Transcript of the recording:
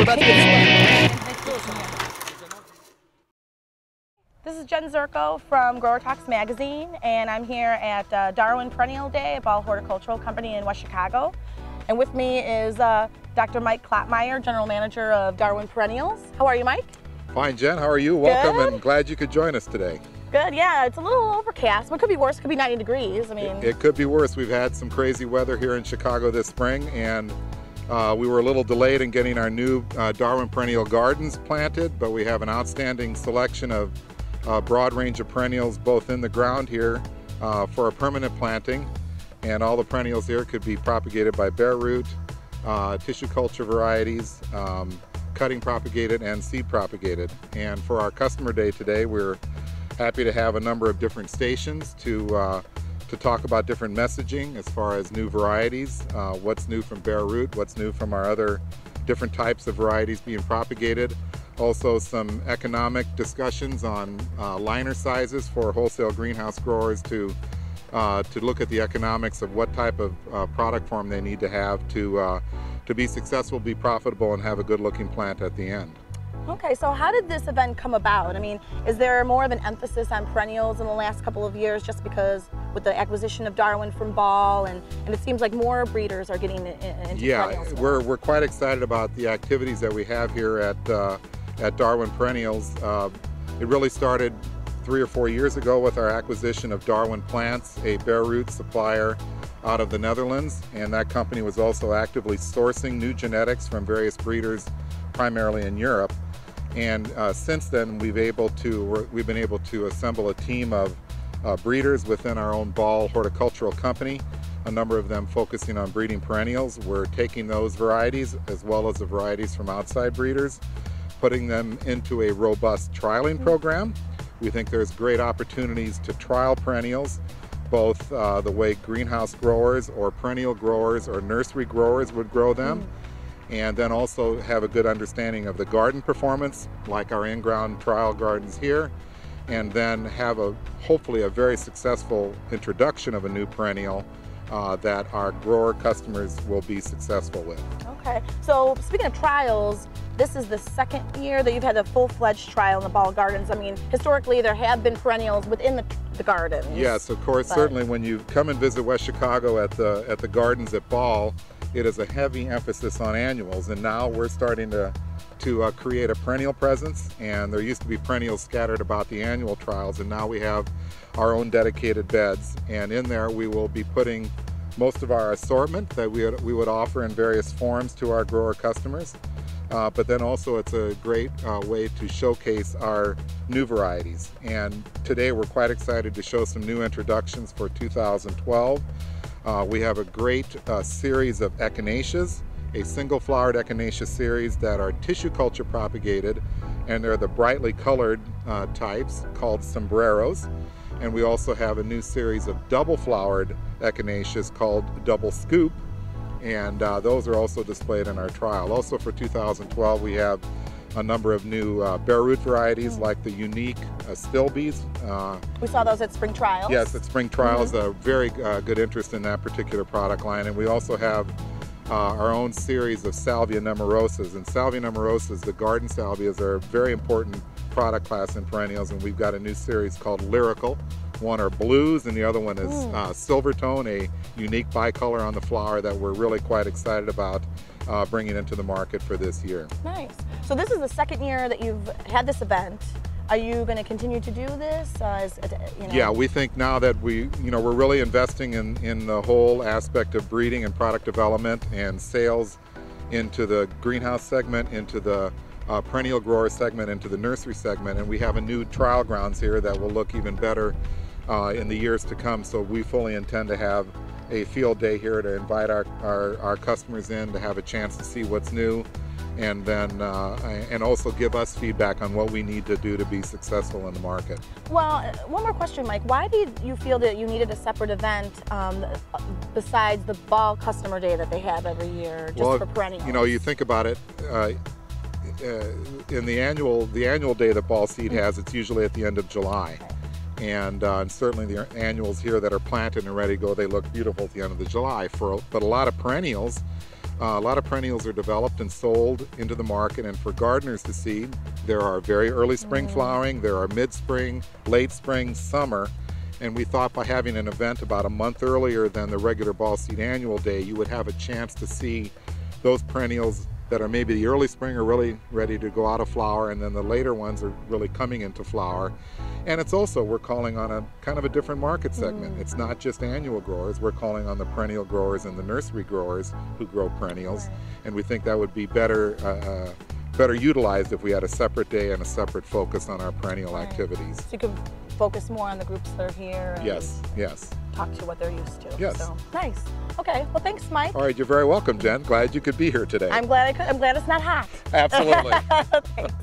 let's get started. This is Jen Zurko from GrowerTalks magazine, and I'm here at Darwin Perennial Day at Ball Horticultural Company in West Chicago. And with me is Dr. Mike Klopmeyer, General Manager of Darwin Perennials. How are you, Mike? Fine, Jen. How are you? Welcome, and glad you could join us today. Good, yeah. It's a little overcast, but it could be worse. It could be 90 degrees. I mean, it could be worse. We've had some crazy weather here in Chicago this spring, and we were a little delayed in getting our new Darwin Perennial gardens planted, but we have an outstanding selection of broad range of perennials both in the ground here for a permanent planting, and all the perennials here could be propagated by bare root, tissue culture varieties, cutting propagated and seed propagated. And for our customer day today, we're happy to have a number of different stations to talk about different messaging as far as new varieties, what's new from bare root, what's new from our other different types of varieties being propagated. Also some economic discussions on liner sizes for wholesale greenhouse growers to look at the economics of what type of product form they need to have to be successful, be profitable, and have a good looking plant at the end. okay, so how did this event come about? I mean, is there more of an emphasis on perennials in the last couple of years just because with the acquisition of Darwin from Ball, and it seems like more breeders are getting into perennials? Yeah, we're quite excited about the activities that we have here at Darwin Perennials. It really started 3 or 4 years ago with our acquisition of Darwin Plants, a bare root supplier out of the Netherlands, and that company was also actively sourcing new genetics from various breeders, primarily in Europe. And since then, we've been able to assemble a team of breeders within our own Ball Horticultural Company, a number of them focusing on breeding perennials. We're taking those varieties as well as the varieties from outside breeders, putting them into a robust trialing program. We think there's great opportunities to trial perennials, both the way greenhouse growers or perennial growers or nursery growers would grow them, and then also have a good understanding of the garden performance, like our in-ground trial gardens here, and then have hopefully a very successful introduction of a new perennial that our grower customers will be successful with. Okay, so speaking of trials, this is the second year that you've had a full-fledged trial in the Ball Gardens. I mean, historically there have been perennials within the gardens. Yes, of course, certainly when you come and visit West Chicago at the gardens at Ball, it is a heavy emphasis on annuals, and now we're starting to create a perennial presence, and there used to be perennials scattered about the annual trials, and now we have our own dedicated beds, and in there we will be putting most of our assortment that we would offer in various forms to our grower customers. But then also it's a great way to showcase our new varieties. And today we're quite excited to show some new introductions for 2012. We have a great series of echinaceas, a single flowered echinacea series that are tissue culture propagated, and they're the brightly colored types called sombreros. And we also have a new series of double flowered echinaceas called double scoop, and those are also displayed in our trial. Also for 2012 we have a number of new bare root varieties like the unique stilbees. We saw those at spring trials. Yes, at spring trials, a very good interest in that particular product line. And we also have our own series of salvia numerosas. And salvia numerosas, the garden salvias, are a very important product class in perennials, and we've got a new series called Lyrical. One are blues and the other one is silver tone, a unique bicolor on the flower that we're really quite excited about bringing into the market for this year. Nice. So this is the second year that you've had this event. Are you going to continue to do this? Yeah, we think now that we're really investing in the whole aspect of breeding and product development and sales into the greenhouse segment, into the perennial grower segment, into the nursery segment, and we have a new trial grounds here that will look even better in the years to come. So we fully intend to have a field day here to invite our customers in to have a chance to see what's new, and then and also give us feedback on what we need to do to be successful in the market. Well, one more question, Mike. Why did you feel that you needed a separate event besides the Ball Customer Day that they have every year, just for perennials? You know, you think about it. In the annual day that Ball Seed has, it's usually at the end of July. Okay. And certainly the annuals here that are planted and ready to go, they look beautiful at the end of the July. But a lot of perennials A lot of perennials are developed and sold into the market, and for gardeners to see, there are very early spring flowering, there are mid-spring, late spring, summer, and we thought by having an event about a month earlier than the regular Ball Seed Annual Day, you would have a chance to see those perennials that are maybe the early spring are really ready to go out of flower, and then the later ones are really coming into flower. And it's also, we're calling on a kind of a different market segment. It's not just annual growers, we're calling on the perennial growers and the nursery growers who grow perennials. And we think that would be better utilized if we had a separate day and a separate focus on our perennial activities. So you could focus more on the groups that are here. And yes. talk to what they're used to. Yes. So, nice. Okay, well thanks, Mike. All right, you're very welcome, Jen. Glad you could be here today. I'm glad it's not hot. Absolutely. Thanks.